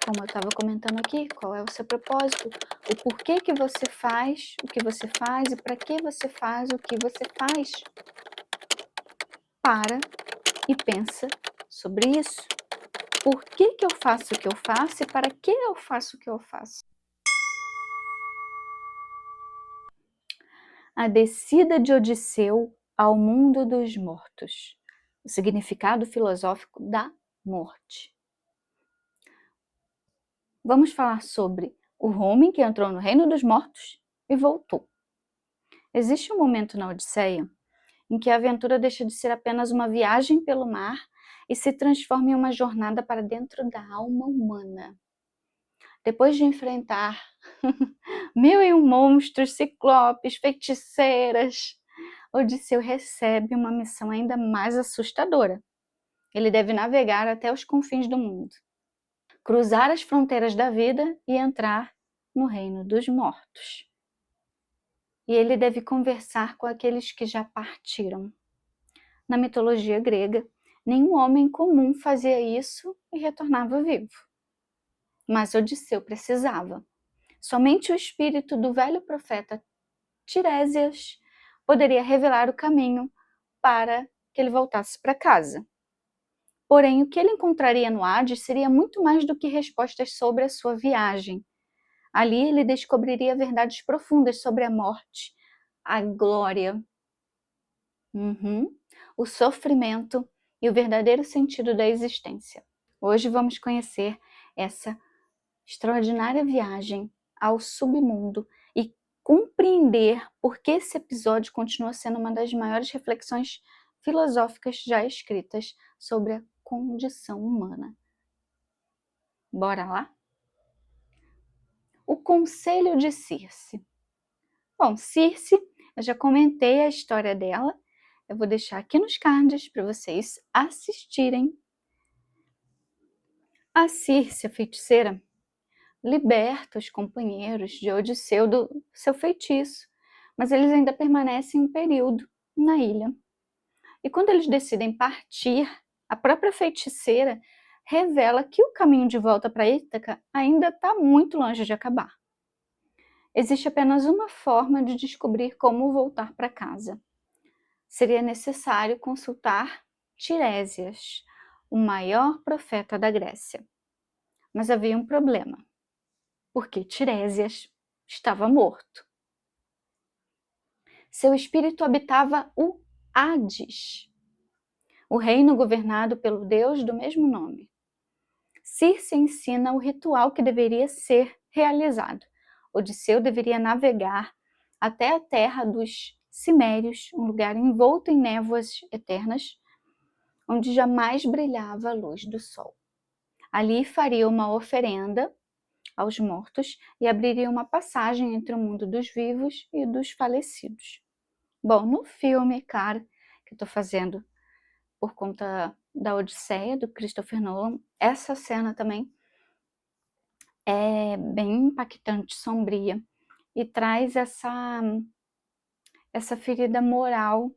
como eu estava comentando aqui, qual é o seu propósito, o porquê que você faz o que você faz e para que você faz o que você faz. Para e pensa sobre isso. Por que eu faço o que eu faço e para que eu faço o que eu faço? A descida de Odisseu ao mundo dos mortos. O significado filosófico da morte. Vamos falar sobre o homem que entrou no reino dos mortos e voltou. Existe um momento na Odisseia em que a aventura deixa de ser apenas uma viagem pelo mar e se transforma em uma jornada para dentro da alma humana. Depois de enfrentar 1001 monstros, ciclopes, feiticeiras, Odisseu recebe uma missão ainda mais assustadora. Ele deve navegar até os confins do mundo, cruzar as fronteiras da vida e entrar no reino dos mortos. E ele deve conversar com aqueles que já partiram. Na mitologia grega, nenhum homem comum fazia isso e retornava vivo. Mas Odisseu precisava. Somente o espírito do velho profeta Tiresias poderia revelar o caminho para que ele voltasse para casa. Porém, o que ele encontraria no Hades seria muito mais do que respostas sobre a sua viagem. Ali ele descobriria verdades profundas sobre a morte, a glória, o sofrimento e o verdadeiro sentido da existência. Hoje vamos conhecer essa extraordinária viagem ao submundo e compreender por que esse episódio continua sendo uma das maiores reflexões filosóficas já escritas sobre a condição humana. Bora lá? O Conselho de Circe. Bom, Circe, eu já comentei a história dela, eu vou deixar aqui nos cards para vocês assistirem. A Circe, a feiticeira, liberta os companheiros de Odisseu do seu feitiço, mas eles ainda permanecem um período na ilha. E quando eles decidem partir, a própria feiticeira revela que o caminho de volta para Ítaca ainda está muito longe de acabar. Existe apenas uma forma de descobrir como voltar para casa. Seria necessário consultar Tiresias, o maior profeta da Grécia. Mas havia um problema, porque Tiresias estava morto. Seu espírito habitava o Hades, o reino governado pelo deus do mesmo nome. Circe ensina o ritual que deveria ser realizado. Odisseu deveria navegar até a terra dos Cimérios, um lugar envolto em névoas eternas, onde jamais brilhava a luz do sol. Ali faria uma oferenda aos mortos e abriria uma passagem entre o mundo dos vivos e dos falecidos. Bom, no filme, claro, que eu estou fazendo por conta da Odisseia, do Christopher Nolan, essa cena também é bem impactante, sombria, e traz essa ferida moral.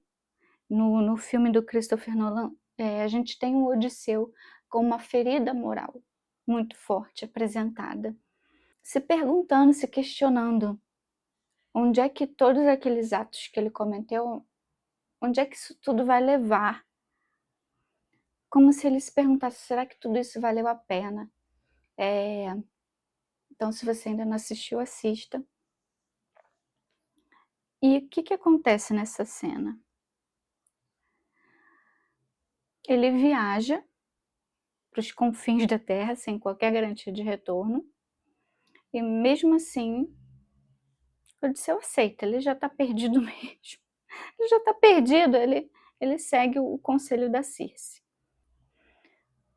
No filme do Christopher Nolan, a gente tem o Odisseu com uma ferida moral muito forte apresentada, se perguntando, se questionando onde é que todos aqueles atos que ele cometeu, onde é que isso tudo vai levar? Como se ele se perguntasse, será que tudo isso valeu a pena? Então, se você ainda não assistiu, assista. E o que acontece nessa cena? Ele viaja para os confins da Terra sem qualquer garantia de retorno, e mesmo assim, Odisseu aceita, ele já está perdido mesmo. Ele já está perdido, ele segue o conselho da Circe.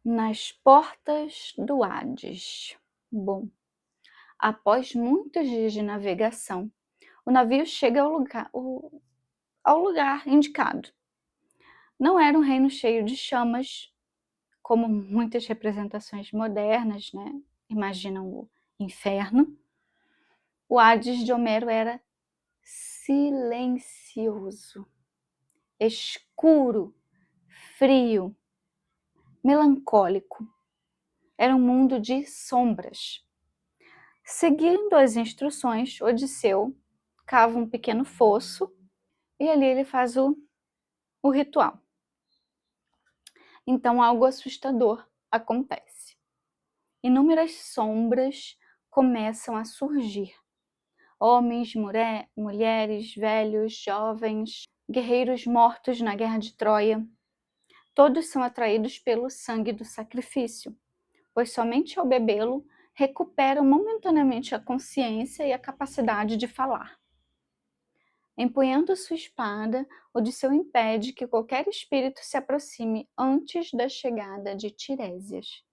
Nas portas do Hades. Bom, após muitos dias de navegação, o navio chega ao lugar indicado. Não era um reino cheio de chamas, como muitas representações modernas, né, imaginam o inferno. O Hades de Homero era silencioso, escuro, frio, melancólico. era um mundo de sombras. Seguindo as instruções, Odisseu cava um pequeno fosso e ali ele faz o ritual. Então algo assustador acontece. Inúmeras sombras começam a surgir. Homens, mulheres, velhos, jovens, guerreiros mortos na guerra de Troia. Todos são atraídos pelo sangue do sacrifício, pois somente ao bebê-lo recuperam momentaneamente a consciência e a capacidade de falar. Empunhando sua espada, Odisseu impede que qualquer espírito se aproxime antes da chegada de Tiresias.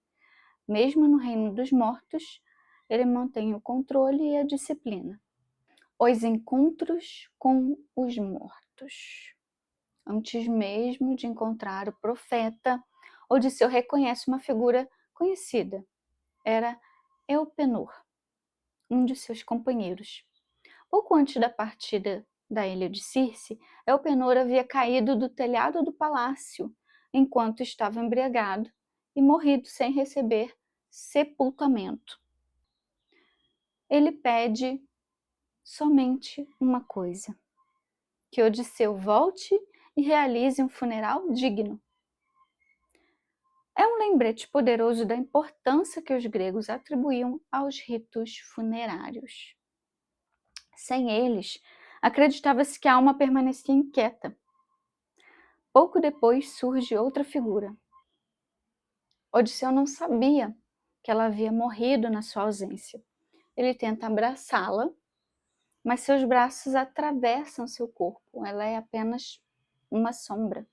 Mesmo no reino dos mortos, ele mantém o controle e a disciplina. Os encontros com os mortos. Antes mesmo de encontrar o profeta, Odisseu reconhece uma figura conhecida. Era Elpenor, um de seus companheiros. Pouco antes da partida da ilha de Circe, Elpenor havia caído do telhado do palácio enquanto estava embriagado e morrido sem receber sepultamento. Ele pede somente uma coisa: que Odisseu volte e realize um funeral digno. É um lembrete poderoso da importância que os gregos atribuíam aos ritos funerários. Sem eles, acreditava-se que a alma permanecia inquieta. Pouco depois surge outra figura. Odisseu não sabia que ela havia morrido na sua ausência. Ele tenta abraçá-la, mas seus braços atravessam seu corpo. Ela é apenas uma sombra.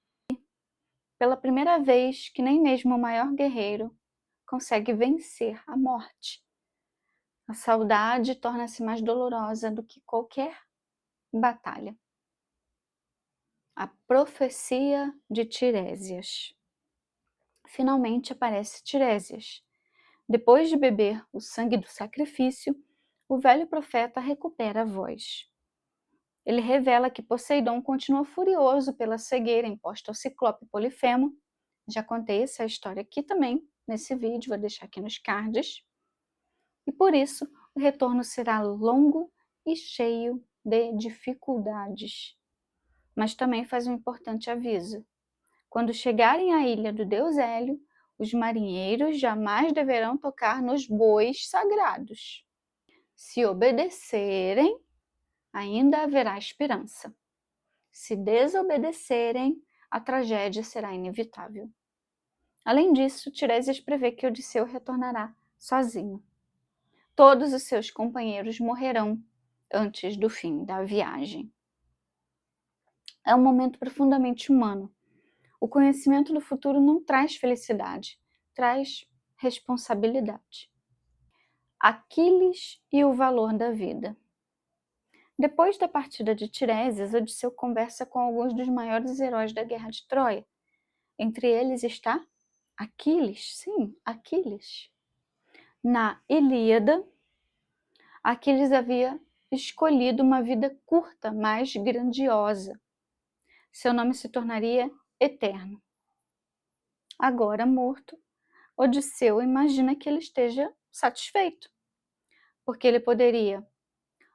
Pela primeira vez que nem mesmo o maior guerreiro consegue vencer a morte. A saudade torna-se mais dolorosa do que qualquer batalha. A profecia de Tiresias. Finalmente aparece Tiresias. Depois de beber o sangue do sacrifício, o velho profeta recupera a voz. Ele revela que Poseidon continua furioso pela cegueira imposta ao ciclope Polifemo. Já contei essa história aqui também, nesse vídeo, vou deixar aqui nos cards. E por isso, o retorno será longo e cheio de dificuldades. Mas também faz um importante aviso. Quando chegarem à ilha do deus Hélio, os marinheiros jamais deverão tocar nos bois sagrados. Se obedecerem, ainda haverá esperança. Se desobedecerem, a tragédia será inevitável. Além disso, Tiresias prevê que Odisseu retornará sozinho. Todos os seus companheiros morrerão antes do fim da viagem. É um momento profundamente humano. O conhecimento do futuro não traz felicidade, traz responsabilidade. Aquiles e o valor da vida. Depois da partida de Tiresias, Odisseu conversa com alguns dos maiores heróis da guerra de Troia. Entre eles está Aquiles, sim, Aquiles. Na Ilíada, Aquiles havia escolhido uma vida curta, mas grandiosa. Seu nome se tornaria eterno. Agora morto, Odisseu imagina que ele esteja satisfeito, porque ele poderia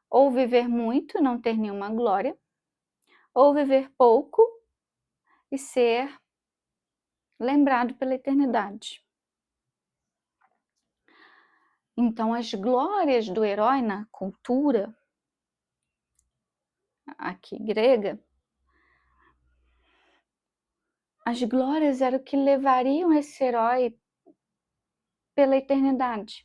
ou viver muito e não ter nenhuma glória, ou viver pouco e ser lembrado pela eternidade. Então, as glórias do herói na cultura aqui grega, as glórias eram o que levariam esse herói pela eternidade.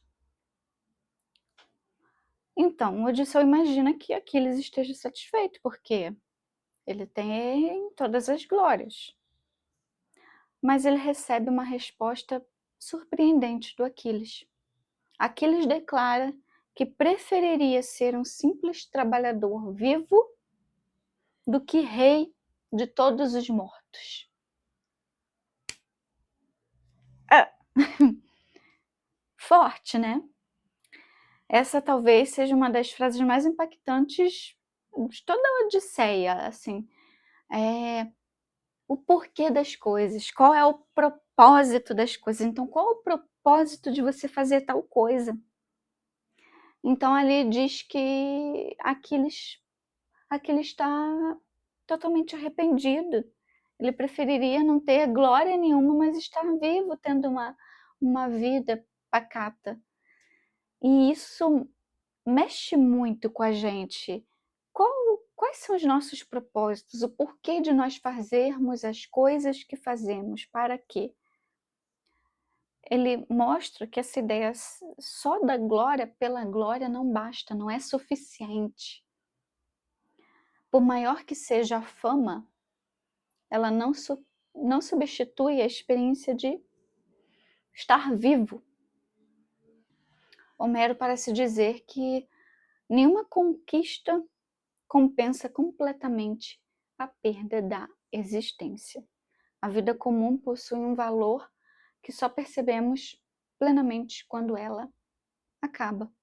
Então, Odisseu imagina que Aquiles esteja satisfeito, porque ele tem todas as glórias. Mas ele recebe uma resposta surpreendente do Aquiles. Aquiles declara que preferiria ser um simples trabalhador vivo do que rei de todos os mortos. Forte, né? Essa talvez seja uma das frases mais impactantes de toda a Odisseia, assim. O porquê das coisas, qual é o propósito das coisas. Então, qual o propósito propósito de você fazer tal coisa. Então ali diz que Aquiles está totalmente arrependido. Ele preferiria não ter glória nenhuma, mas estar vivo, tendo uma vida pacata. E isso mexe muito com a gente. Quais são os nossos propósitos? O porquê de nós fazermos as coisas que fazemos? Para quê? Ele mostra que essa ideia só da glória pela glória não basta, não é suficiente. Por maior que seja a fama, ela não substitui a experiência de estar vivo. Homero parece dizer que nenhuma conquista compensa completamente a perda da existência. A vida comum possui um valor que só percebemos plenamente quando ela acaba.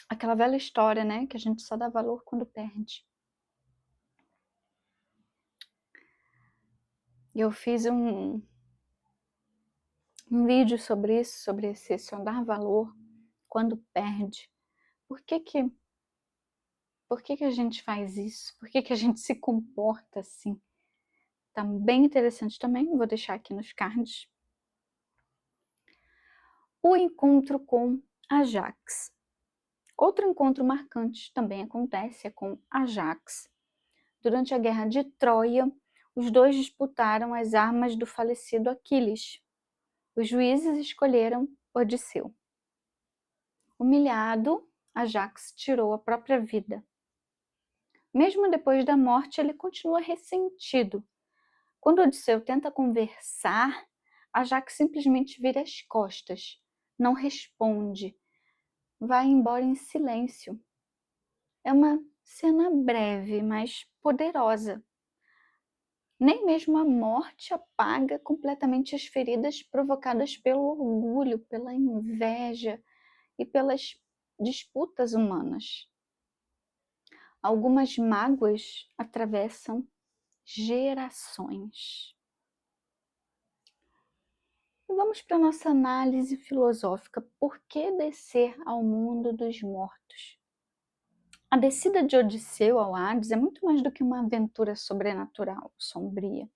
Aquela velha história, né, que a gente só dá valor quando perde. Eu fiz um vídeo sobre isso, sobre esse só dar valor quando perde. Por que que a gente faz isso? Por que a gente se comporta assim? Tá bem interessante também, vou deixar aqui nos cards. O encontro com Ajax. Outro encontro marcante também acontece com Ajax. Durante a guerra de Troia, os dois disputaram as armas do falecido Aquiles. Os juízes escolheram Odisseu. Humilhado, Ajax tirou a própria vida. Mesmo depois da morte, ele continua ressentido. Quando Odisseu tenta conversar, Ajax simplesmente vira as costas, não responde, vai embora em silêncio. É uma cena breve, mas poderosa. Nem mesmo a morte apaga completamente as feridas provocadas pelo orgulho, pela inveja e pelas disputas humanas. Algumas mágoas atravessam gerações. E vamos para a nossa análise filosófica. Por que descer ao mundo dos mortos? A descida de Odisseu ao Hades é muito mais do que uma aventura sobrenatural, sombria.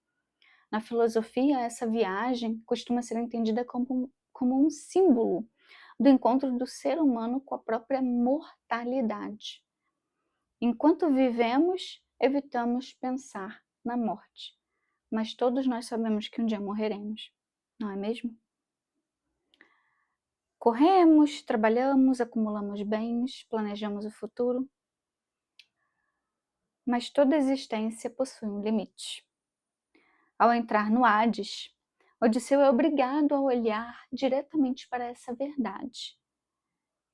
Na filosofia, essa viagem costuma ser entendida como um símbolo do encontro do ser humano com a própria mortalidade. Enquanto vivemos, evitamos pensar na morte, mas todos nós sabemos que um dia morreremos, não é mesmo? Corremos, trabalhamos, acumulamos bens, planejamos o futuro, mas toda existência possui um limite. Ao entrar no Hades, Odisseu é obrigado a olhar diretamente para essa verdade.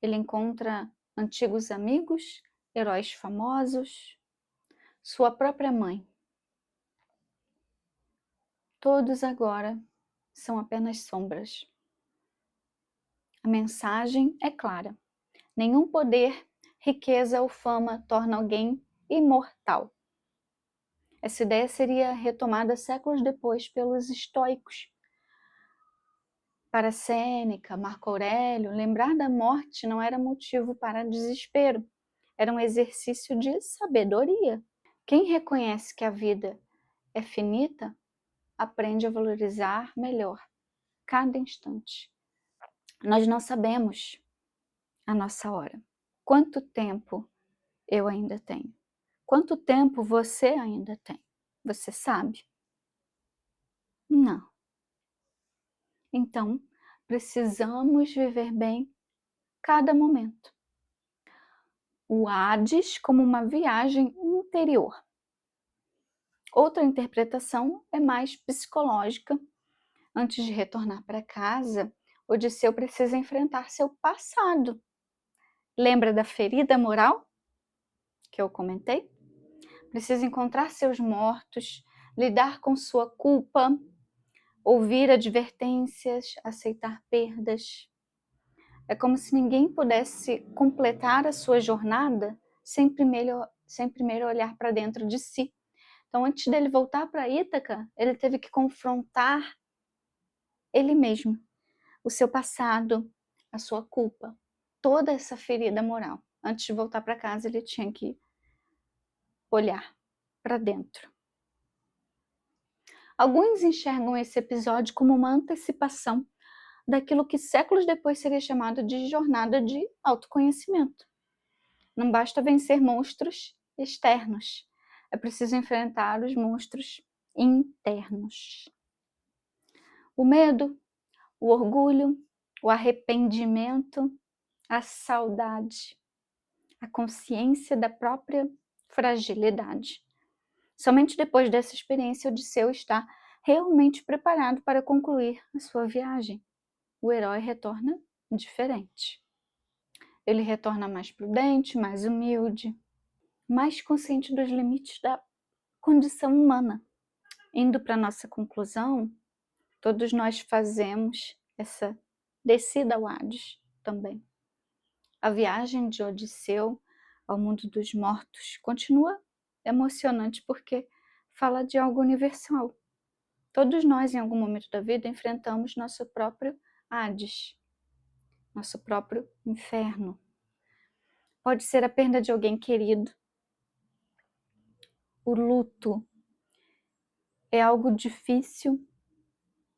Ele encontra antigos amigos, heróis famosos, sua própria mãe. Todos agora são apenas sombras. A mensagem é clara. Nenhum poder, riqueza ou fama torna alguém imortal. Essa ideia seria retomada séculos depois pelos estoicos. Para Sêneca, Marco Aurélio, lembrar da morte não era motivo para desespero, era um exercício de sabedoria. Quem reconhece que a vida é finita, aprende a valorizar melhor cada instante. Nós não sabemos a nossa hora. Quanto tempo eu ainda tenho? Quanto tempo você ainda tem? Você sabe? Não. Então, precisamos viver bem cada momento. O Hades como uma viagem interior. Outra interpretação é mais psicológica. Antes de retornar para casa, Odisseu precisa enfrentar seu passado. Lembra da ferida moral que eu comentei? Precisa encontrar seus mortos, lidar com sua culpa, ouvir advertências, aceitar perdas. É como se ninguém pudesse completar a sua jornada sem primeiro olhar para dentro de si. Então, antes dele voltar para Ítaca, ele teve que confrontar ele mesmo, o seu passado, a sua culpa, toda essa ferida moral. Antes de voltar para casa, ele tinha que olhar para dentro. Alguns enxergam esse episódio como uma antecipação daquilo que séculos depois seria chamado de jornada de autoconhecimento. Não basta vencer monstros externos, é preciso enfrentar os monstros internos. O medo, o orgulho, o arrependimento, a saudade, a consciência da própria fragilidade. Somente depois dessa experiência, Odisseu está realmente preparado para concluir a sua viagem. O herói retorna diferente. Ele retorna mais prudente, mais humilde, mais consciente dos limites da condição humana. Indo para a nossa conclusão, todos nós fazemos essa descida ao Hades também. A viagem de Odisseu ao mundo dos mortos continua emocionante porque fala de algo universal. Todos nós, em algum momento da vida, enfrentamos nosso próprio Hades, nosso próprio inferno. Pode ser a perda de alguém querido. O luto é algo difícil,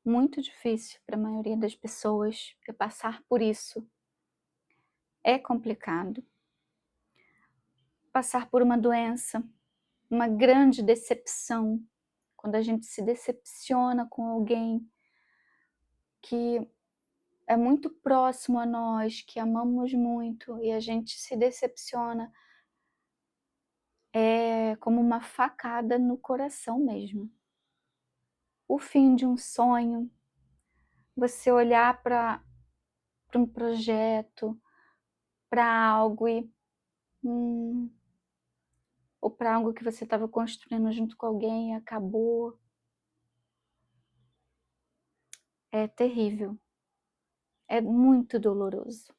muito difícil para a maioria das pessoas. Passar por isso é complicado. Passar por uma doença, uma grande decepção, quando a gente se decepciona com alguém que é muito próximo a nós, que amamos muito, e a gente se decepciona, é como uma facada no coração mesmo. O fim de um sonho, você olhar para um projeto, para algo ou para algo que você estava construindo junto com alguém e acabou. É terrível. É muito doloroso.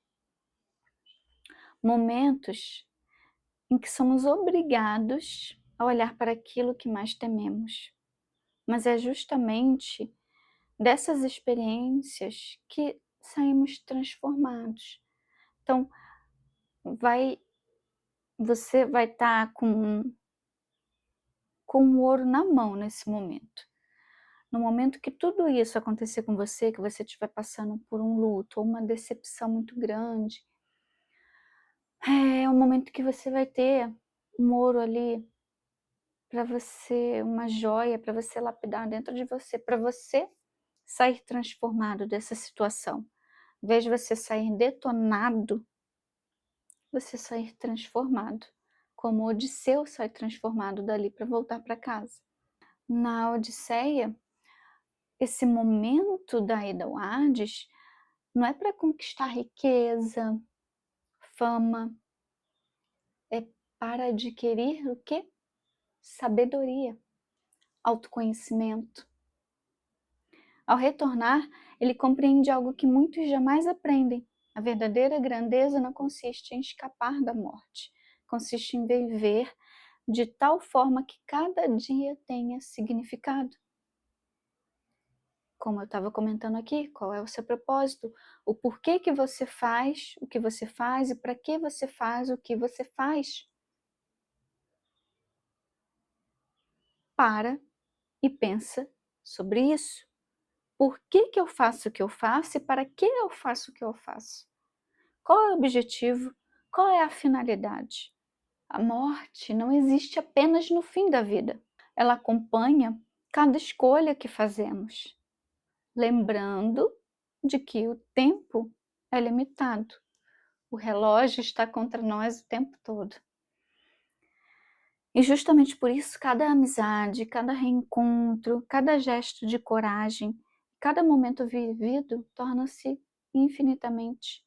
Momentos em que somos obrigados a olhar para aquilo que mais tememos. Mas é justamente dessas experiências que saímos transformados. Então, você vai estar com o ouro na mão nesse momento. No momento que tudo isso acontecer com você, que você estiver passando por um luto ou uma decepção muito grande, é um momento que você vai ter um ouro ali para você, uma joia para você lapidar dentro de você, para você sair transformado dessa situação. Em vez de você sair detonado, você sair transformado, como Odisseu sai transformado dali para voltar para casa. Na Odisseia, esse momento da ida ao Hades não é para conquistar riqueza, fama, é para adquirir o quê? Sabedoria, autoconhecimento. Ao retornar, ele compreende algo que muitos jamais aprendem. A verdadeira grandeza não consiste em escapar da morte, consiste em viver de tal forma que cada dia tenha significado. Como eu estava comentando aqui, qual é o seu propósito, o porquê que você faz o que você faz e para que você faz o que você faz. Para e pensa sobre isso. Por que que eu faço o que eu faço e para que eu faço o que eu faço? Qual é o objetivo? Qual é a finalidade? A morte não existe apenas no fim da vida. Ela acompanha cada escolha que fazemos, lembrando de que o tempo é limitado. O relógio está contra nós o tempo todo. E justamente por isso, cada amizade, cada reencontro, cada gesto de coragem, cada momento vivido torna-se infinitamente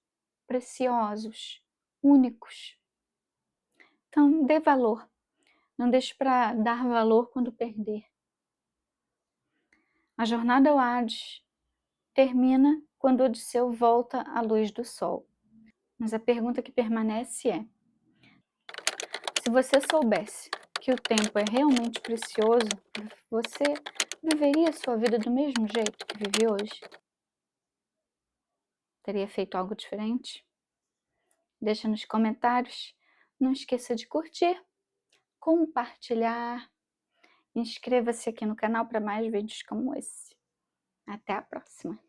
preciosos, únicos. Então, dê valor. Não deixe para dar valor quando perder. A jornada ao Hades termina quando Odisseu volta à luz do sol. Mas a pergunta que permanece é: se você soubesse que o tempo é realmente precioso, você viveria a sua vida do mesmo jeito que vive hoje? Teria feito algo diferente? Deixa nos comentários. Não esqueça de curtir, compartilhar. Inscreva-se aqui no canal para mais vídeos como esse. Até a próxima!